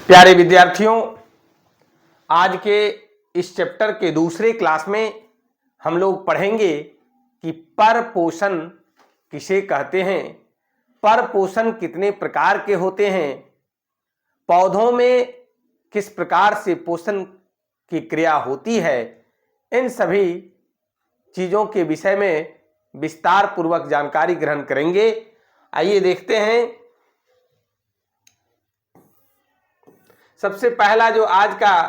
प्यारे विद्यार्थियों, आज के इस चैप्टर के दूसरे क्लास में हम लोग पढ़ेंगे कि परपोषण किसे कहते हैं, परपोषण कितने प्रकार के होते हैं, पौधों में किस प्रकार से पोषण की क्रिया होती है। इन सभी चीज़ों के विषय में विस्तार पूर्वक जानकारी ग्रहण करेंगे। आइए देखते हैं। सबसे पहला जो आज का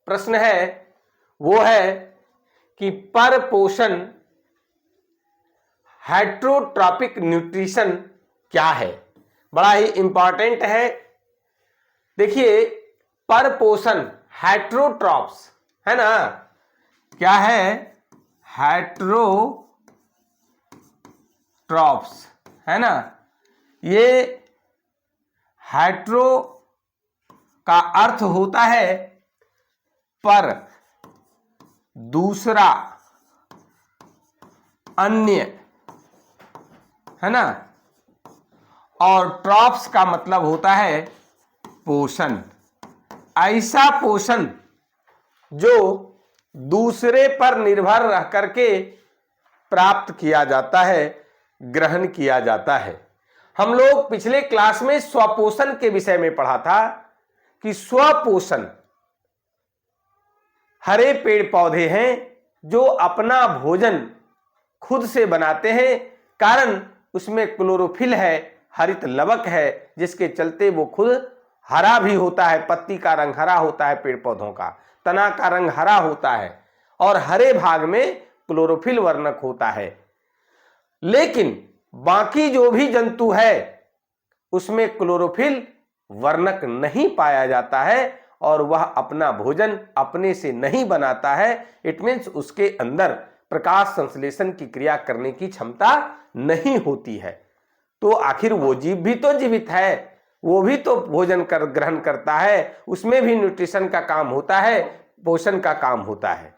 प्रश्न है वो है कि परपोषण हेट्रोट्रॉपिक न्यूट्रिशन क्या है। बड़ा ही इंपॉर्टेंट है। देखिए, परपोषण हेट्रोट्रॉप्स है ना, क्या है, हेट्रोट्रॉप्स है ना। ये हेट्रो का अर्थ होता है पर, दूसरा, अन्य, है ना, और ट्रॉप्स का मतलब होता है पोषण। ऐसा पोषण जो दूसरे पर निर्भर रह करके प्राप्त किया जाता है, ग्रहण किया जाता है। हम लोग पिछले क्लास में स्वपोषण के विषय में पढ़ा था कि स्वपोषण हरे पेड़ पौधे हैं जो अपना भोजन खुद से बनाते हैं, कारण उसमें क्लोरोफिल है, हरित लवक है, जिसके चलते वो खुद हरा भी होता है। पत्ती का रंग हरा होता है, पेड़ पौधों का तना का रंग हरा होता है और हरे भाग में क्लोरोफिल वर्णक होता है। लेकिन बाकी जो भी जंतु है उसमें क्लोरोफिल वर्णक नहीं पाया जाता है और वह अपना भोजन अपने से नहीं बनाता है। इट मीन्स उसके अंदर प्रकाश संश्लेषण की क्रिया करने की क्षमता नहीं होती है। तो आखिर वो जीव भी तो जीवित है, वो भी तो भोजन ग्रहण करता है, उसमें भी न्यूट्रिशन का काम होता है, पोषण का काम होता है।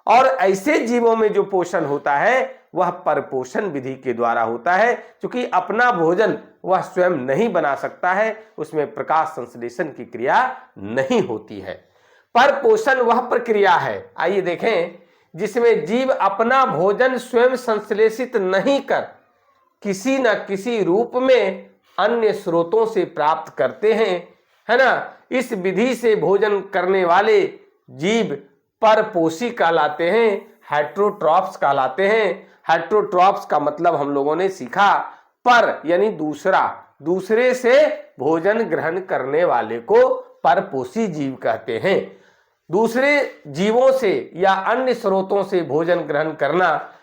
और ऐसे जीवों में जो पोषण होता है वह परपोषण विधि के द्वारा होता है। क्योंकि अपना भोजन वह स्वयं नहीं बना सकता है, उसमें प्रकाश संश्लेषण की क्रिया नहीं होती है। परपोषण वह प्रक्रिया है, आइए देखें, जिसमें जीव अपना भोजन स्वयं संश्लेषित नहीं कर किसी न किसी रूप में अन्य स्रोतों से प्राप्त करते हैं, है ना। इस विधि से भोजन करने वाले जीव परपोषी कहलाते हैं, हेट्रोट्रॉप्स कहलाते हैं। हेट्रोट्रॉप्स का मतलब हम लोगों ने सीखा, पर यानी दूसरा, दूसरे से भोजन ग्रहण करने वाले को परपोषी जीव कहते हैं। दूसरे जीवों से या अन्य स्रोतों से भोजन ग्रहण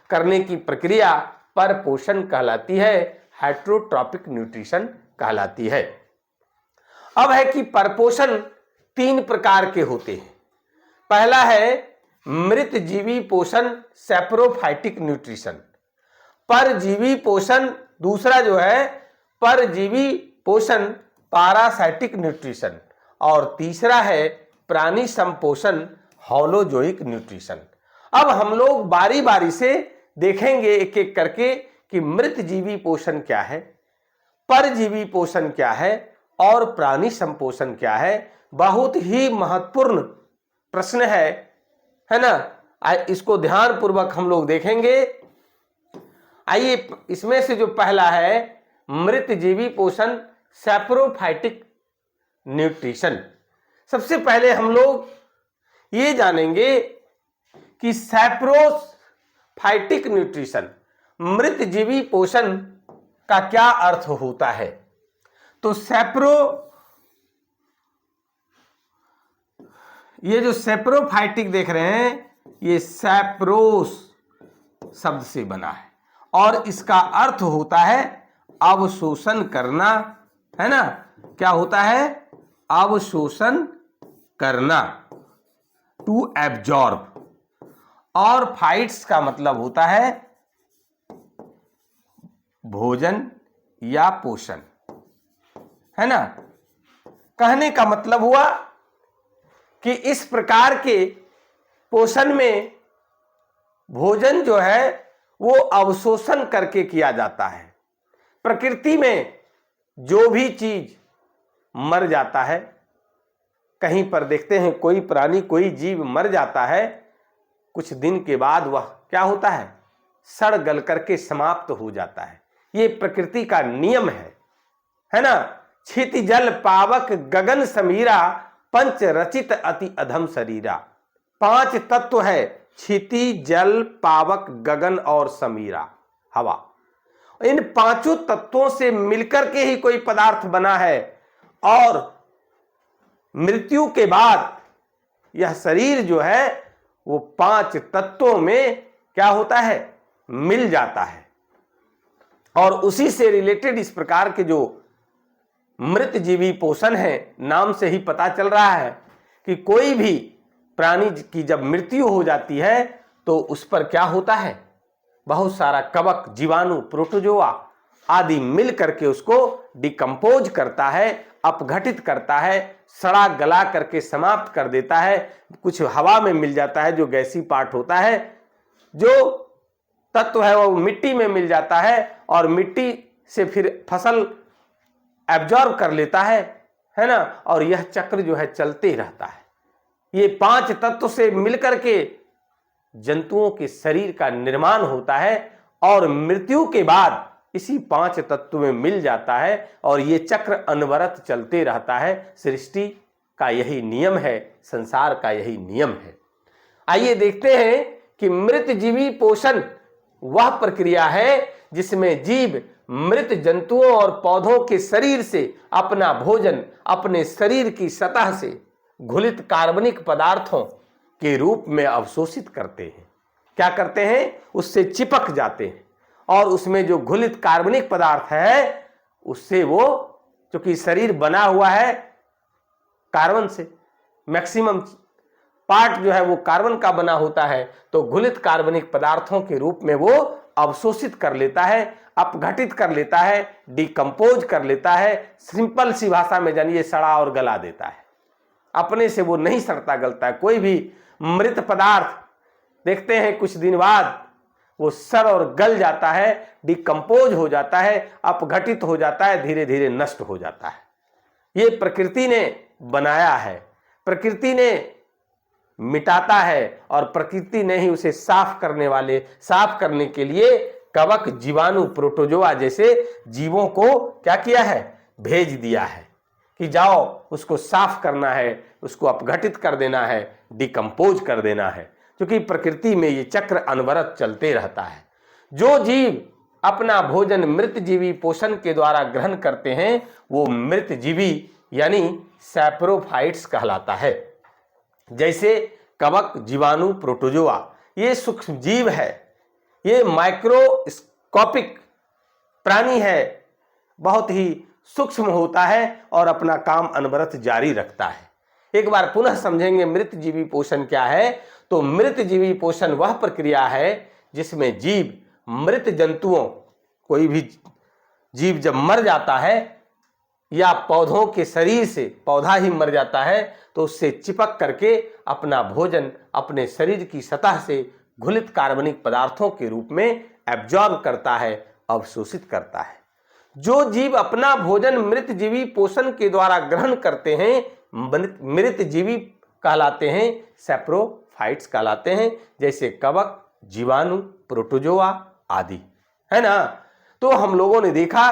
करने की प्रक्रिया परपोषण कहलाती है, हेट्रोट्रॉपिक न्यूट्रिशन कहलाती है। अब है कि परपोषण तीन प्रकार के होते हैं। पहला है मृत जीवी पोषण, सैप्रोफाइटिक न्यूट्रिशन, परजीवी पोषण। दूसरा जो है परजीवी पोषण, पैरासाइटिक न्यूट्रिशन, और तीसरा है प्राणी संपोषण, होलोजोइक न्यूट्रिशन। अब हम लोग बारी बारी से देखेंगे एक एक करके कि मृत जीवी पोषण क्या है, परजीवी पोषण क्या है और प्राणी संपोषण क्या है। बहुत ही महत्वपूर्ण प्रश्न है ना। इसको ध्यान पूर्वक हम लोग देखेंगे। आइए, इसमें से जो पहला है मृत जीवी पोषण, सैप्रोफाइटिक न्यूट्रिशन, सबसे पहले हम लोग ये जानेंगे कि सैप्रोफाइटिक न्यूट्रिशन, मृत जीवी पोषण का क्या अर्थ होता है। तो ये जो सैप्रोफाइटिक देख रहे हैं, ये सैप्रोस शब्द से बना है और इसका अर्थ होता है अवशोषण करना, है ना। क्या होता है, अवशोषण करना, टू एब्जॉर्ब। और फाइट्स का मतलब होता है भोजन या पोषण, है ना। कहने का मतलब हुआ कि इस प्रकार के पोषण में भोजन जो है वो अवशोषण करके किया जाता है। प्रकृति में जो भी चीज मर जाता है कहीं पर देखते हैं कोई प्राणी, कोई जीव मर जाता है, कुछ दिन के बाद वह क्या होता है, सड़ गल करके समाप्त हो जाता है। ये प्रकृति का नियम है ना। क्षिति जल पावक गगन समीरा, पंच रचित अति अधम शरीरा। 5 तत्व है, क्षिति जल पावक गगन और समीरा, हवा। इन 5 तत्वों से मिलकर के ही कोई पदार्थ बना है, और मृत्यु के बाद यह शरीर जो है वो 5 तत्वों में क्या होता है, मिल जाता है। और उसी से रिलेटेड इस प्रकार के जो मृत जीवी पोषण है, नाम से ही पता चल रहा है कि कोई भी प्राणी की जब मृत्यु हो जाती है तो उस पर क्या होता है, बहुत सारा कवक, जीवाणु, प्रोटोजोआ आदि मिल करके उसको डिकम्पोज करता है, अपघटित करता है, सड़ा गला करके समाप्त कर देता है। कुछ हवा में मिल जाता है जो गैसी पार्ट होता है, जो तत्व है वो मिट्टी में मिल जाता है, और मिट्टी से फिर फसल एब्जॉर्ब कर लेता है ना। और यह चक्र जो है चलते रहता है। ये 5 तत्व से मिलकर के जंतुओं के शरीर का निर्माण होता है, और मृत्यु के बाद इसी 5 तत्व में मिल जाता है, और ये चक्र अनवरत चलते रहता है। सृष्टि का यही नियम है, संसार का यही नियम है। आइए देखते हैं कि मृत जीवी पोषण वह प्रक्रिया है जिसमें जीव मृत जंतुओं और पौधों के शरीर से अपना भोजन अपने शरीर की सतह से घुलित कार्बनिक पदार्थों के रूप में अवशोषित करते हैं। क्या करते हैं, उससे चिपक जाते हैं, और उसमें जो घुलित कार्बनिक पदार्थ है उससे वो, क्योंकि शरीर बना हुआ है कार्बन से, मैक्सिमम पार्ट जो है वो कार्बन का बना होता है, तो घुलित कार्बनिक पदार्थों के रूप में वो अवशोषित कर लेता है, अपघटित कर लेता है, डिकम्पोज कर लेता है। सिंपल सी भाषा में जानिए, सड़ा और गला देता है। अपने से वो नहीं सड़ता गलता है। कोई भी मृत पदार्थ देखते हैं कुछ दिन बाद वो सड़ और गल जाता है, डिकम्पोज हो जाता है, अपघटित हो जाता है, धीरे धीरे नष्ट हो जाता है। ये प्रकृति ने बनाया है, प्रकृति ने मिटाता है, और प्रकृति ने ही उसे साफ करने के लिए कवक, जीवाणु, प्रोटोजोआ जैसे जीवों को क्या किया है, भेज दिया है कि जाओ उसको साफ करना है, उसको अपघटित कर देना है, डिकम्पोज कर देना है। क्योंकि प्रकृति में ये चक्र अनवरत चलते रहता है। जो जीव अपना भोजन मृत जीवी पोषण के द्वारा ग्रहण करते हैं वो मृत जीवी यानी सैप्रोफाइट्स कहलाता है। जैसे कवक, जीवाणु, प्रोटोजोआ ये सूक्ष्म जीव है, ये माइक्रोस्कोपिक प्राणी है, बहुत ही सूक्ष्म होता है और अपना काम अनवरत जारी रखता है। एक बार पुनः समझेंगे मृत जीवी पोषण क्या है। तो मृत जीवी पोषण वह प्रक्रिया है जिसमें जीव मृत जंतुओं, कोई भी जीव जब मर जाता है या पौधों के शरीर से पौधा ही मर जाता है तो उससे चिपक करके अपना भोजन अपने शरीर की सतह से घुलित कार्बनिक पदार्थों के रूप में एब्जॉर्ब करता है, अवशोषित करता है। जो जीव अपना भोजन मृत जीवी पोषण के द्वारा ग्रहण करते हैं मृत जीवी कहलाते हैं, सैप्रोफाइट्स कहलाते हैं, जैसे कवक, जीवाणु, प्रोटोजोआ आदि, है ना। तो हम लोगों ने देखा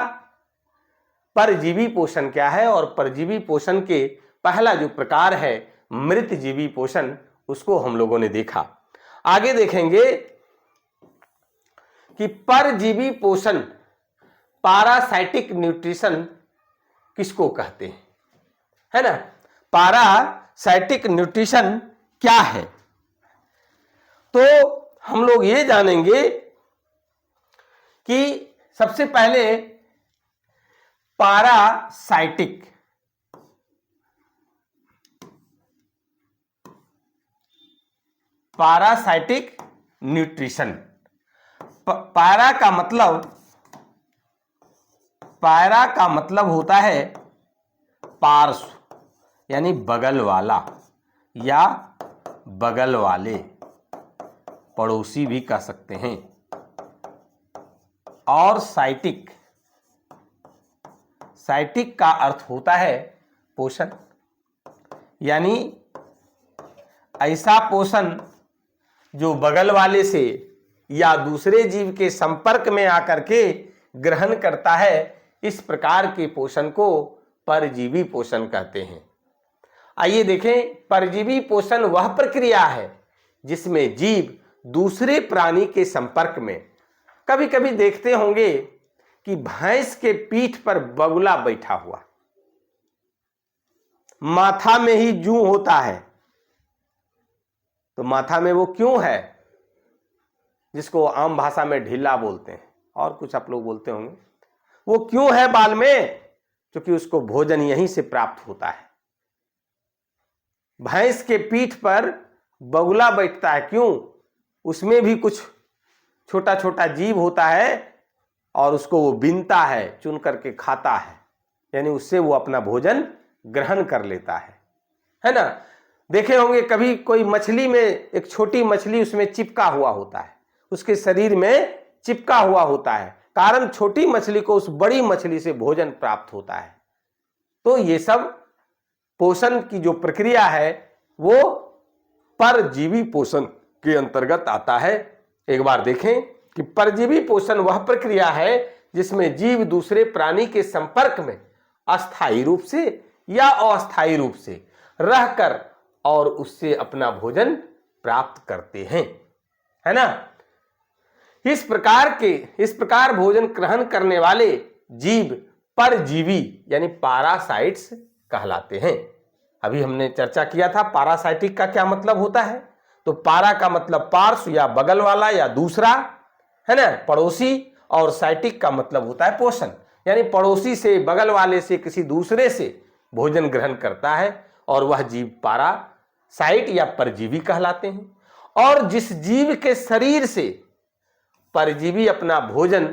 परजीवी पोषण क्या है, और परजीवी पोषण के पहला जो प्रकार है मृत जीवी पोषण, उसको हम लोगों ने देखा। आगे देखेंगे कि परजीवी पोषण, पैरासाइटिक न्यूट्रिशन किसको कहते हैं, है ना। पैरासाइटिक न्यूट्रिशन क्या है, तो हम लोग ये जानेंगे कि सबसे पहले पैरासाइटिक न्यूट्रिशन। पैरा का मतलब होता है पार्श्व यानी बगल वाला या बगल वाले, पड़ोसी भी कह सकते हैं। और साइटिक का अर्थ होता है पोषण यानी ऐसा पोषण जो बगल वाले से या दूसरे जीव के संपर्क में आकर के ग्रहण करता है, इस प्रकार के पोषण को परजीवी पोषण कहते हैं। आइए देखें, परजीवी पोषण वह प्रक्रिया है जिसमें जीव दूसरे प्राणी के संपर्क में, कभी कभी देखते होंगे कि भैंस के पीठ पर बगुला बैठा हुआ, माथा में ही जूं होता है, तो माथा में वो क्यों है, जिसको आम भाषा में ढीला बोलते हैं और कुछ आप लोग बोलते होंगे, वो क्यों है बाल में? क्योंकि उसको भोजन यहीं से प्राप्त होता है। भैंस के पीठ पर बगुला बैठता है, क्यों? उसमें भी कुछ छोटा छोटा जीव होता है और उसको वो बीनता है, चुन करके खाता है, यानी उससे वो अपना भोजन ग्रहण कर लेता है ना। देखे होंगे कभी कोई मछली में एक छोटी मछली उसमें चिपका हुआ होता है, उसके शरीर में चिपका हुआ होता है, कारण छोटी मछली को उस बड़ी मछली से भोजन प्राप्त होता है। तो ये सब पोषण की जो प्रक्रिया है वो परजीवी पोषण के अंतर्गत आता है। एक बार देखें कि परजीवी पोषण वह प्रक्रिया है जिसमें जीव दूसरे प्राणी के संपर्क में अस्थायी रूप से या अस्थायी रूप से रहकर और उससे अपना भोजन प्राप्त करते हैं, है ना। इस प्रकार भोजन ग्रहण करने वाले जीव परजीवी यानी पैरासाइट्स कहलाते हैं। अभी हमने चर्चा किया था पैरासाइटिक का क्या मतलब होता है। तो पारा का मतलब पार्श्व या बगल वाला या दूसरा, है ना, पड़ोसी, और साइटिक का मतलब होता है पोषण, यानी पड़ोसी से, बगल वाले से, किसी दूसरे से भोजन ग्रहण करता है और वह जीव पैरासाइट या परजीवी कहलाते हैं। और जिस जीव के शरीर से परजीवी अपना भोजन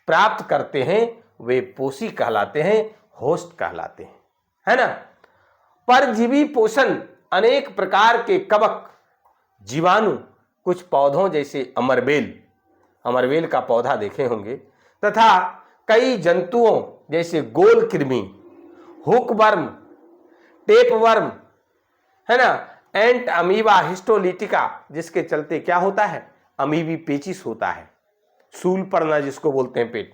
प्राप्त करते हैं वे पोषी कहलाते हैं, होस्ट कहलाते हैं, है ना। परजीवी पोषण अनेक प्रकार के कवक, जीवाणु, कुछ पौधों जैसे अमरबेल का पौधा देखे होंगे, तथा कई जंतुओं जैसे गोल कृमि, हुकवर्म, टेपवर्म, है ना, एंट अमीबा हिस्टोलिटिका, जिसके चलते क्या होता है, अमीबी पेचिस होता है, सूल पड़ना जिसको बोलते हैं पेट,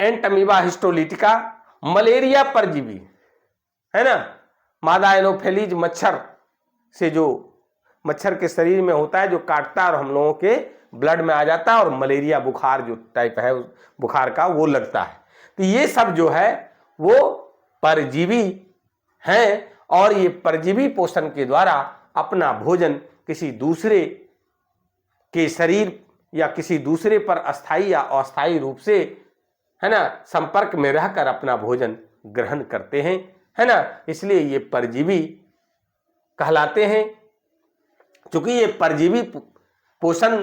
एंट अमीबा हिस्टोलिटिका, मलेरिया परजीवी, है ना, मादा एनोफेलिज मच्छर से, जो मच्छर के शरीर में होता है, जो काटता है और हम लोगों के ब्लड में आ जाता है और मलेरिया बुखार जो टाइप है बुखार का वो लगता है। तो ये सब जो है वो परजीवी हैं और ये परजीवी पोषण के द्वारा अपना भोजन किसी दूसरे के शरीर या किसी दूसरे पर अस्थायी या अस्थायी रूप से, है ना, संपर्क में रहकर अपना भोजन ग्रहण करते हैं, है ना। इसलिए ये परजीवी कहलाते हैं, क्योंकि ये परजीवी पोषण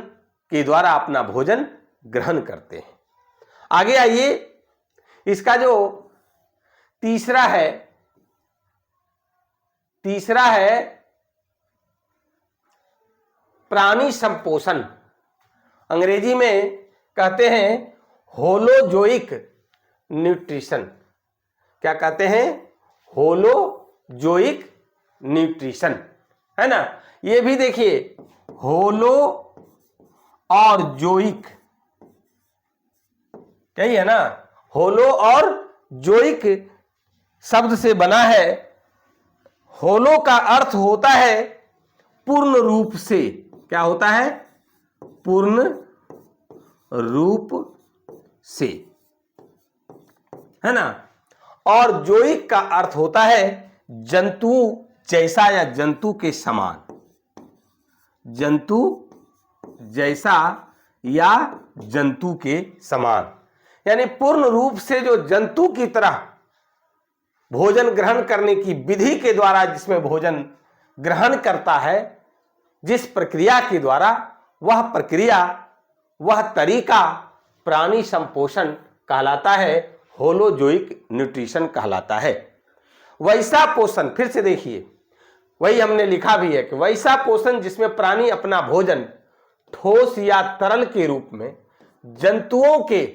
के द्वारा अपना भोजन ग्रहण करते हैं। आगे आइए, इसका जो तीसरा है प्राणी संपोषण, अंग्रेजी में कहते हैं होलोजोइक न्यूट्रिशन। क्या कहते हैं? होलोजोइक न्यूट्रिशन, है ना। ये भी देखिए, होलो और जोइक, क्या है ना, होलो और जोइक शब्द से बना है। होलो का अर्थ होता है पूर्ण रूप से, क्या होता है, पूर्ण रूप से, है ना। और जोइक का अर्थ होता है जंतु जैसा या जंतु के समान, जंतु जैसा या जंतु के समान, यानी पूर्ण रूप से जो जंतु की तरह भोजन ग्रहण करने की विधि के द्वारा जिसमें भोजन ग्रहण करता है, जिस प्रक्रिया के द्वारा, वह प्रक्रिया, वह तरीका प्राणी संपोषण कहलाता है, होलोजोइक न्यूट्रिशन कहलाता है। वैसा पोषण, फिर से देखिए, वही हमने लिखा भी है कि वैसा पोषण जिसमें प्राणी अपना भोजन ठोस या तरल के रूप में जंतुओं के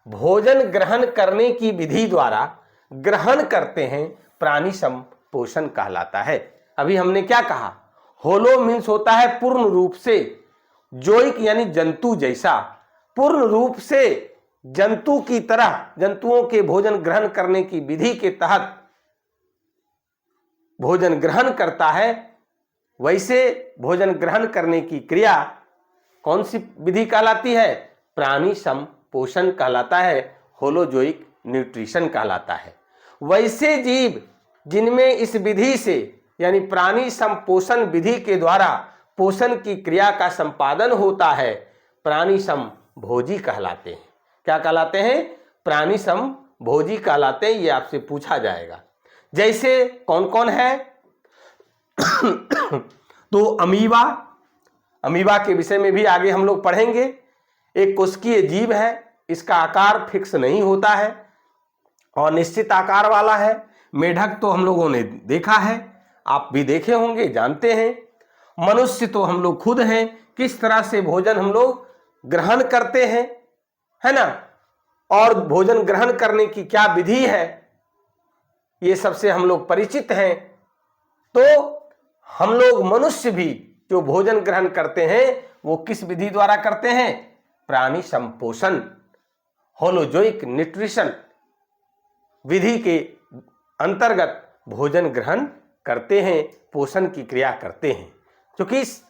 भोजन ग्रहण करने की विधि द्वारा ग्रहण करते हैं, प्राणी पोषण कहलाता है। अभी हमने क्या कहा, होलो मीन्स होता है पूर्ण रूप से, जोइक यानी जंतु जैसा, पूर्ण रूप से जंतु की तरह जंतुओं के भोजन ग्रहण करने की विधि के तहत भोजन ग्रहण करता है, वैसे भोजन ग्रहण करने की क्रिया कौन सी विधि कहलाती है, प्राणी संपोषण कहलाता है, होलोजोइक न्यूट्रिशन कहलाता है। वैसे जीव जिनमें इस विधि से यानी प्राणी संपोषण विधि के द्वारा पोषण की क्रिया का संपादन होता है, प्राणी समभोजी कहलाते हैं। क्या कहलाते हैं, प्राणी समभोजी कहलाते हैं। ये आपसे पूछा जाएगा। जैसे कौन कौन है तो अमीबा के विषय में भी आगे हम लोग पढ़ेंगे। एक कोशिकीय जीव है, इसका आकार फिक्स नहीं होता है और निश्चित आकार वाला है। मेढक तो हम लोगों ने देखा है, आप भी देखे होंगे, जानते हैं। मनुष्य तो हम लोग खुद हैं, किस तरह से भोजन हम लोग ग्रहण करते हैं, है ना, और भोजन ग्रहण करने की क्या विधि है, ये सबसे हम लोग परिचित हैं। तो हम लोग मनुष्य भी जो भोजन ग्रहण करते हैं वो किस विधि द्वारा करते हैं, प्राणी संपोषण होलोजोइक न्यूट्रिशन विधि के अंतर्गत भोजन ग्रहण करते हैं, पोषण की क्रिया करते हैं। क्योंकि इस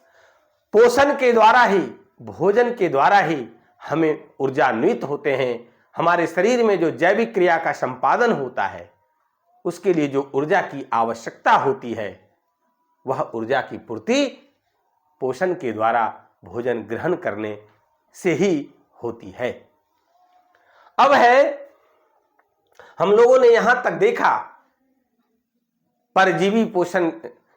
पोषण के द्वारा ही, भोजन के द्वारा ही हमें ऊर्जान्वित होते हैं। हमारे शरीर में जो जैविक क्रिया का संपादन होता है, उसके लिए जो ऊर्जा की आवश्यकता होती है, वह ऊर्जा की पूर्ति पोषण के द्वारा भोजन ग्रहण करने से ही होती है। अब है, हम लोगों ने यहां तक देखा परजीवी पोषण।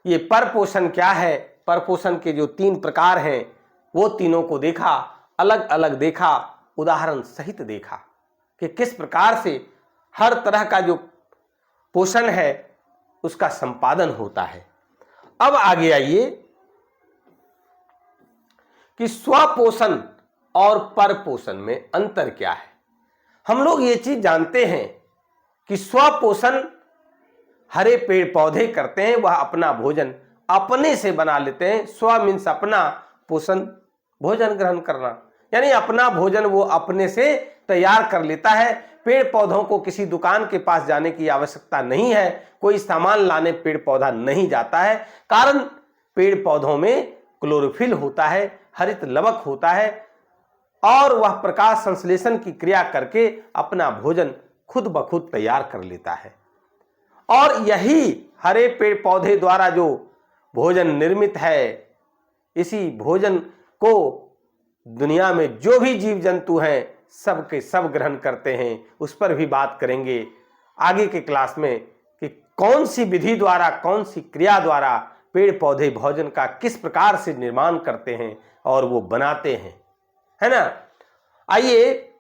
ये परपोषण क्या है, परपोषण के जो 3 प्रकार हैं वो तीनों को देखा, अलग अलग देखा, उदाहरण सहित देखा कि किस प्रकार से हर तरह का जो पोषण है उसका संपादन होता है। अब आगे आइए कि स्वपोषण और परपोषण में अंतर क्या है। हम लोग ये चीज जानते हैं कि स्वपोषण हरे पेड़ पौधे करते हैं, वह अपना भोजन अपने से बना लेते हैं। स्व मीन्स अपना, पोषण भोजन ग्रहण करना, यानी अपना भोजन वो अपने से तैयार कर लेता है। पेड़ पौधों को किसी दुकान के पास जाने की आवश्यकता नहीं है, कोई सामान लाने पेड़ पौधा नहीं जाता है। कारण पेड़ पौधों में क्लोरोफिल होता है, हरित लवक होता है, और वह प्रकाश संश्लेषण की क्रिया करके अपना भोजन खुद ब खुद तैयार कर लेता है। और यही हरे पेड़ पौधे द्वारा जो भोजन निर्मित है, इसी भोजन को दुनिया में जो भी जीव जंतु हैं सब के सब ग्रहण करते हैं। उस पर भी बात करेंगे आगे के क्लास में कि कौन सी विधि द्वारा, कौन सी क्रिया द्वारा पेड़ पौधे भोजन का किस प्रकार से निर्माण करते हैं और वो बनाते हैं, है ना। आइए,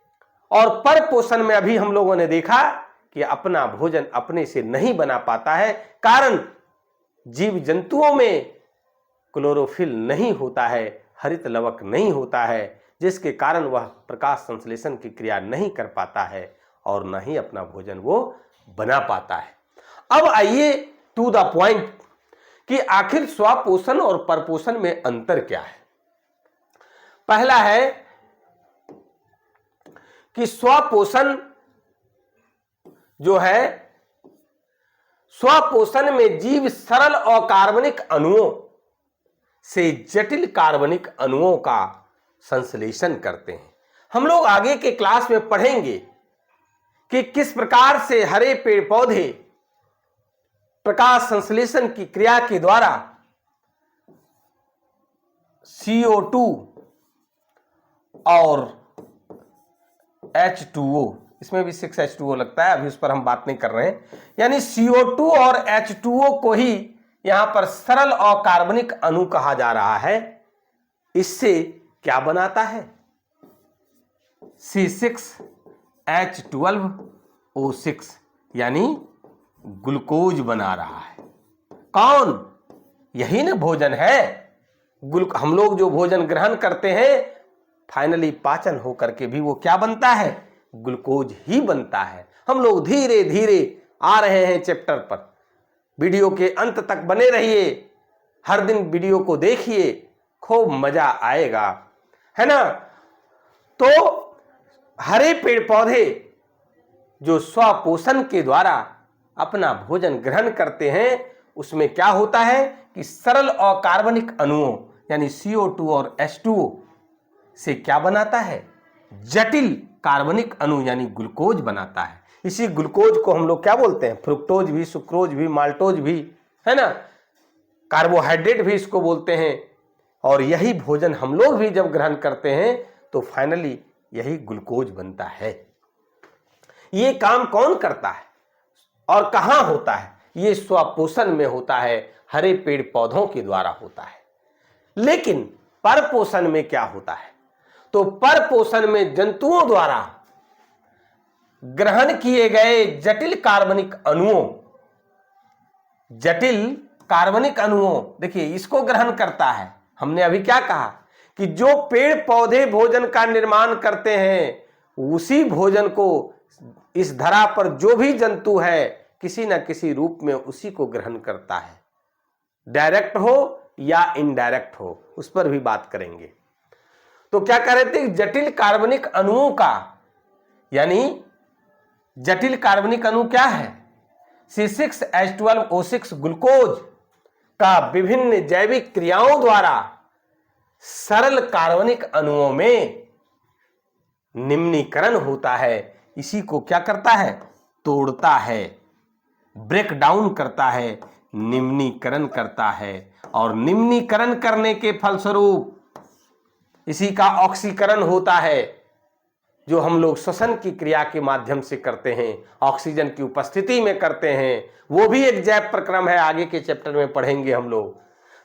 और परपोषण में अभी हम लोगों ने देखा कि अपना भोजन अपने से नहीं बना पाता है, कारण जीव जंतुओं में क्लोरोफिल नहीं होता है, हरित लवक नहीं होता है, जिसके कारण वह प्रकाश संश्लेषण की क्रिया नहीं कर पाता है और न ही अपना भोजन वो बना पाता है। अब आइए टू द पॉइंट कि आखिर स्वपोषण और परपोषण में अंतर क्या है। पहला है कि स्वपोषण जो है, स्वपोषण में जीव सरल अकार्बनिक अणुओं से जटिल कार्बनिक अणुओं का संश्लेषण करते हैं। हम लोग आगे के क्लास में पढ़ेंगे कि किस प्रकार से हरे पेड़ पौधे प्रकाश संश्लेषण की क्रिया के द्वारा CO2 और H2O, इसमें भी 6H2O लगता है, अभी उस पर हम बात नहीं कर रहे हैं, यानी CO2 और H2O को ही यहां पर सरल अकार्बनिक अणु कहा जा रहा है। इससे क्या बनाता है, C6H12O6 यानी ग्लूकोज बना रहा है। कौन, यही ना भोजन है। हम लोग जो भोजन ग्रहण करते हैं, फाइनली पाचन होकर के भी वो क्या बनता है, ग्लूकोज ही बनता है। हम लोग धीरे धीरे आ रहे हैं चैप्टर पर, वीडियो के अंत तक बने रहिए, हर दिन वीडियो को देखिए, खूब मजा आएगा, है ना। तो हरे पेड़ पौधे जो स्वपोषण के द्वारा अपना भोजन ग्रहण करते हैं, उसमें क्या होता है कि सरल अकार्बनिक अणुओं यानी CO2 और H2O से क्या बनाता है, जटिल कार्बनिक अणु यानी ग्लूकोज बनाता है। इसी ग्लूकोज को हम लोग क्या बोलते हैं, फ्रुक्टोज भी, सुक्रोज भी, माल्टोज भी, है ना, कार्बोहाइड्रेट भी इसको बोलते हैं। और यही भोजन हम लोग भी जब ग्रहण करते हैं तो फाइनली यही ग्लूकोज बनता है। ये काम कौन करता है और कहां होता है, ये स्वपोषण में होता है, हरे पेड़ पौधों के द्वारा होता है। लेकिन परपोषण में क्या होता है, तो परपोषण में जंतुओं द्वारा ग्रहण किए गए जटिल कार्बनिक अणुओं, देखिए इसको ग्रहण करता है। हमने अभी क्या कहा कि जो पेड़ पौधे भोजन का निर्माण करते हैं, उसी भोजन को इस धरा पर जो भी जंतु है किसी न किसी रूप में उसी को ग्रहण करता है, डायरेक्ट हो या इनडायरेक्ट हो, उस पर भी बात करेंगे। तो क्या कह रहे थे, जटिल कार्बनिक अणुओं का, यानी जटिल कार्बनिक अणु क्या है, C6H12O6 ग्लूकोज का विभिन्न जैविक क्रियाओं द्वारा सरल कार्बनिक अणुओं में निम्नीकरण होता है। इसी को क्या करता है, तोड़ता है, ब्रेक डाउन करता है, निम्नीकरण करता है। और निम्नीकरण करने के फलस्वरूप इसी का ऑक्सीकरण होता है, जो हम लोग श्वसन की क्रिया के माध्यम से करते हैं, ऑक्सीजन की उपस्थिति में करते हैं। वो भी एक जैव प्रक्रम है, आगे के चैप्टर में पढ़ेंगे हम लोग।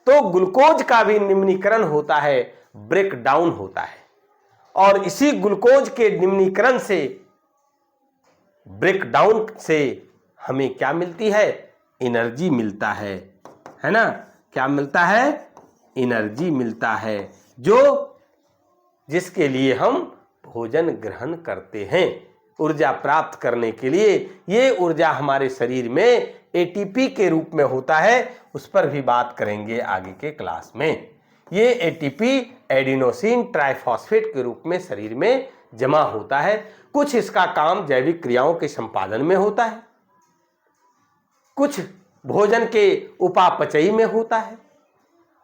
तो ग्लूकोज का भी निम्नीकरण होता है, ब्रेक डाउन होता है। और इसी ग्लूकोज के निम्नीकरण से, ब्रेक डाउन से हमें क्या मिलती है, एनर्जी मिलता है ना। क्या मिलता है, एनर्जी मिलता है, जिसके लिए हम भोजन ग्रहण करते हैं ऊर्जा प्राप्त करने के लिए। ये ऊर्जा हमारे शरीर में ATP के रूप में होता है, उस पर भी बात करेंगे आगे के क्लास में। ये ATP एडिनोसिन ट्राइफॉस्फेट के रूप में शरीर में जमा होता है। कुछ इसका काम जैविक क्रियाओं के संपादन में होता है, कुछ भोजन के उपापचयी में होता है,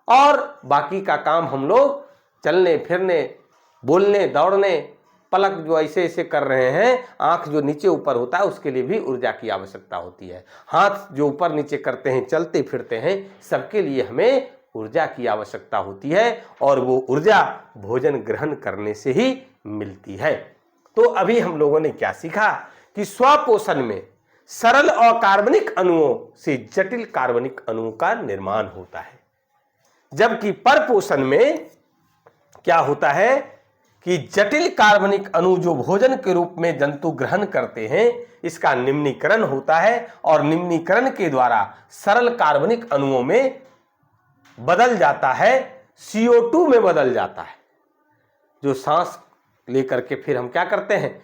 और बाकी का काम हम लोग चलने फिरने, बोलने, दौड़ने, पलक जो ऐसे ऐसे कर रहे हैं, आंख जो नीचे ऊपर होता है उसके लिए भी ऊर्जा की आवश्यकता होती है, हाथ जो ऊपर नीचे करते हैं, चलते फिरते हैं, सबके लिए हमें ऊर्जा की आवश्यकता होती है। और वो ऊर्जा भोजन ग्रहण करने से ही मिलती है। तो अभी हम लोगों ने क्या सीखा कि स्वपोषण में सरल अकार्बनिक अणुओं से जटिल कार्बनिक अणुओं का निर्माण होता है, जबकि परपोषण में क्या होता है कि जटिल कार्बनिक अणु जो भोजन के रूप में जंतु ग्रहण करते हैं, इसका निम्नीकरण होता है, और निम्नीकरण के द्वारा सरल कार्बनिक अणुओं में बदल जाता है, CO2 में बदल जाता है, जो सांस लेकर के फिर हम क्या करते हैं,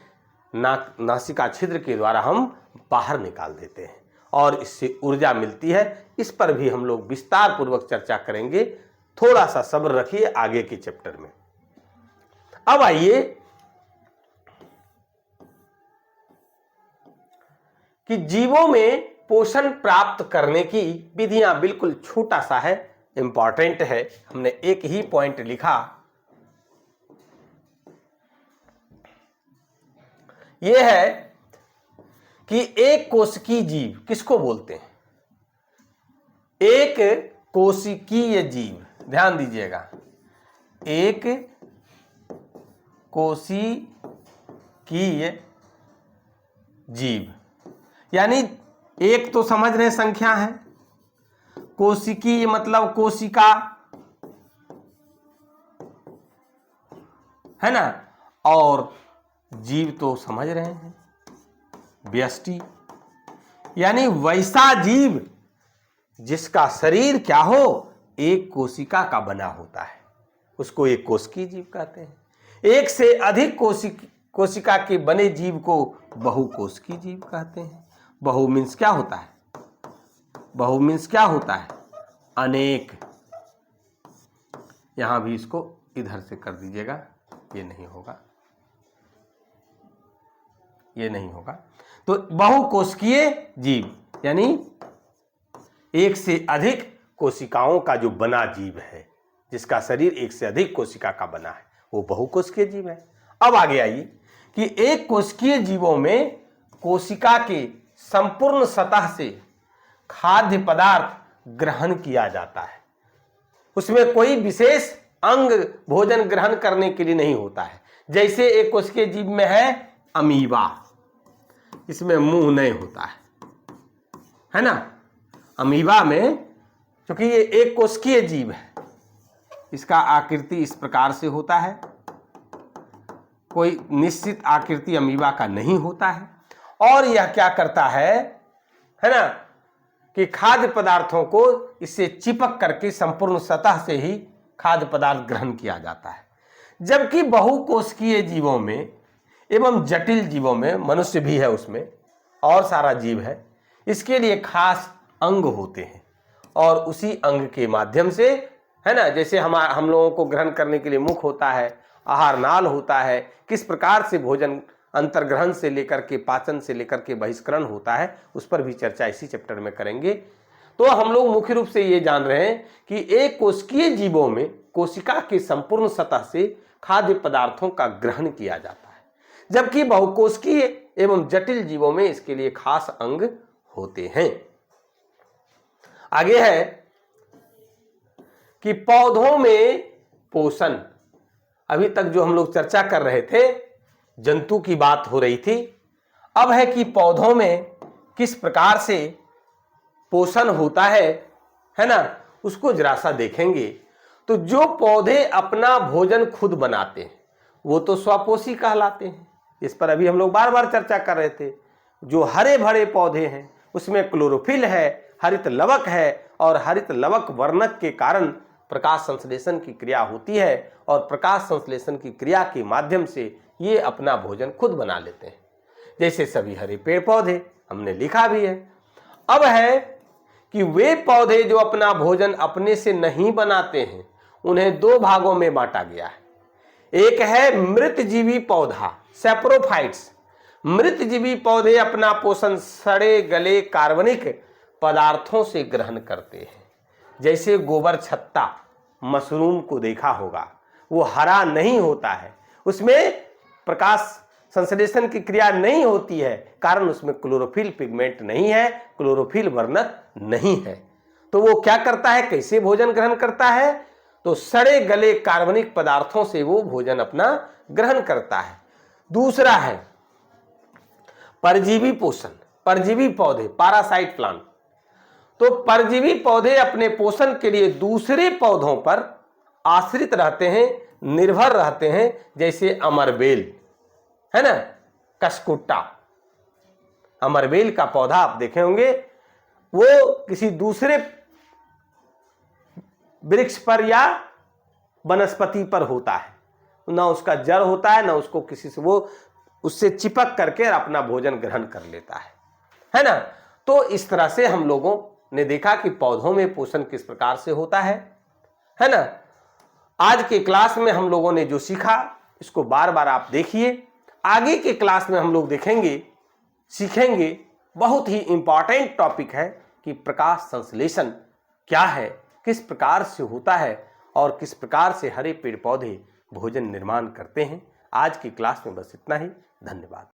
नासिका छिद्र के द्वारा हम बाहर निकाल देते हैं, और इससे ऊर्जा मिलती है। इस पर भी हम लोग विस्तार पूर्वक चर्चा करेंगे। थोड़ा सा सब्र रखिए आगे के चैप्टर में। अब आइए कि जीवों में पोषण प्राप्त करने की विधियां, बिल्कुल छोटा सा है, इंपॉर्टेंट है। हमने एक ही पॉइंट लिखा, यह है कि एक कोशिकीय जीव किसको बोलते हैं, एक कोशिकीय जीव, ध्यान दीजिएगा, एक कोशिकीय जीव, यानी एक तो समझ रहे संख्या है, कोशिकीय मतलब कोशिका, है ना, और जीव तो समझ रहे हैं व्यष्टि, यानी वैसा जीव जिसका शरीर क्या हो, एक कोशिका का बना होता है, उसको एक कोशिकीय जीव कहते हैं। एक से अधिक कोशिका के बने जीव को बहुकोशिकीय जीव कहते हैं। बहु मीन्स क्या होता है, बहु मीन्स क्या होता है? अनेक। यहां भी इसको इधर से कर दीजिएगा, ये नहीं होगा, ये नहीं होगा। तो बहुकोशिकीय जीव यानी एक से अधिक कोशिकाओं का जो बना जीव है, जिसका शरीर एक से अधिक कोशिका का बना है, वो बहुकोशिकीय जीव है। अब आगे आइए कि एक कोशिकीय जीवों में कोशिका के संपूर्ण सतह से खाद्य पदार्थ ग्रहण किया जाता है। उसमें कोई विशेष अंग भोजन ग्रहण करने के लिए नहीं होता है। जैसे एक कोशिकीय जीव में है अमीबा, इसमें मुंह नहीं होता है ना। अमीबा में, क्योंकि ये एक कोशिकीय जीव है, इसका आकृति इस प्रकार से होता है, कोई निश्चित आकृति अमीबा का नहीं होता है। और यह क्या करता है ना, कि खाद्य पदार्थों को इससे चिपक करके संपूर्ण सतह से ही खाद्य पदार्थ ग्रहण किया जाता है। जबकि बहुकोशिकीय जीवों में एवं जटिल जीवों में, मनुष्य भी है उसमें और सारा जीव है, इसके लिए खास अंग होते हैं और उसी अंग के माध्यम से, है ना, जैसे हम लोगों को ग्रहण करने के लिए मुख होता है, आहार नाल होता है, किस प्रकार से भोजन अंतर्ग्रहण से लेकर के पाचन से लेकर के बहिष्करण होता है, उस पर भी चर्चा इसी चैप्टर में करेंगे। तो हम लोग मुख्य रूप से ये जान रहे हैं कि एक कोशिकीय जीवों में कोशिका की संपूर्ण सतह से खाद्य पदार्थों का ग्रहण किया जाता है, जबकि बहुकोशिकीय एवं जटिल जीवों में इसके लिए खास अंग होते हैं। आगे है कि पौधों में पोषण। अभी तक जो हम लोग चर्चा कर रहे थे, जंतु की बात हो रही थी, अब है कि पौधों में किस प्रकार से पोषण होता है ना, उसको जरा सा देखेंगे। तो जो पौधे अपना भोजन खुद बनाते हैं वो तो स्वपोषी कहलाते हैं। इस पर अभी हम लोग बार बार चर्चा कर रहे थे। जो हरे भरे पौधे हैं उसमें क्लोरोफिल है, हरित लवक है, और हरित लवक वर्णक के कारण प्रकाश संश्लेषण की क्रिया होती है और प्रकाश संश्लेषण की क्रिया के माध्यम से ये अपना भोजन खुद बना लेते हैं। जैसे सभी हरे पेड़ पौधे, हमने लिखा भी है। अब है कि वे पौधे जो अपना भोजन अपने से नहीं बनाते हैं, उन्हें दो भागों में बांटा गया है। एक है मृतजीवी पौधा, सैप्रोफाइट्स। मृतजीवी पौधे अपना पोषण सड़े गले कार्बनिक पदार्थों से ग्रहण करते हैं। जैसे गोबर छत्ता, मशरूम को देखा होगा, वो हरा नहीं होता है, उसमें प्रकाश संश्लेषण की क्रिया नहीं होती है, कारण उसमें क्लोरोफिल पिगमेंट नहीं है, क्लोरोफिल वर्णक नहीं है। तो वो क्या करता है, कैसे भोजन ग्रहण करता है? तो सड़े गले कार्बनिक पदार्थों से वो भोजन अपना ग्रहण करता है। दूसरा है परजीवी पोषण, परजीवी पौधे, पैरासाइट प्लांट। तो परजीवी पौधे अपने पोषण के लिए दूसरे पौधों पर आश्रित रहते हैं, निर्भर रहते हैं। जैसे अमरबेल है ना, कसकुट्टा, अमरबेल का पौधा आप देखे होंगे, वो किसी दूसरे वृक्ष पर या वनस्पति पर होता है, ना उसका जड़ होता है, ना उसको किसी से, वो उससे चिपक करके अपना भोजन ग्रहण कर लेता है ना। तो इस तरह से हम लोगों ने देखा कि पौधों में पोषण किस प्रकार से होता है ना। आज के क्लास में हम लोगों ने जो सीखा, इसको बार बार आप देखिए। आगे के क्लास में हम लोग देखेंगे, सीखेंगे, बहुत ही इंपॉर्टेंट टॉपिक है कि प्रकाश संश्लेषण क्या है, किस प्रकार से होता है और किस प्रकार से हरे पेड़ पौधे भोजन निर्माण करते हैं। आज की क्लास में बस इतना ही। धन्यवाद।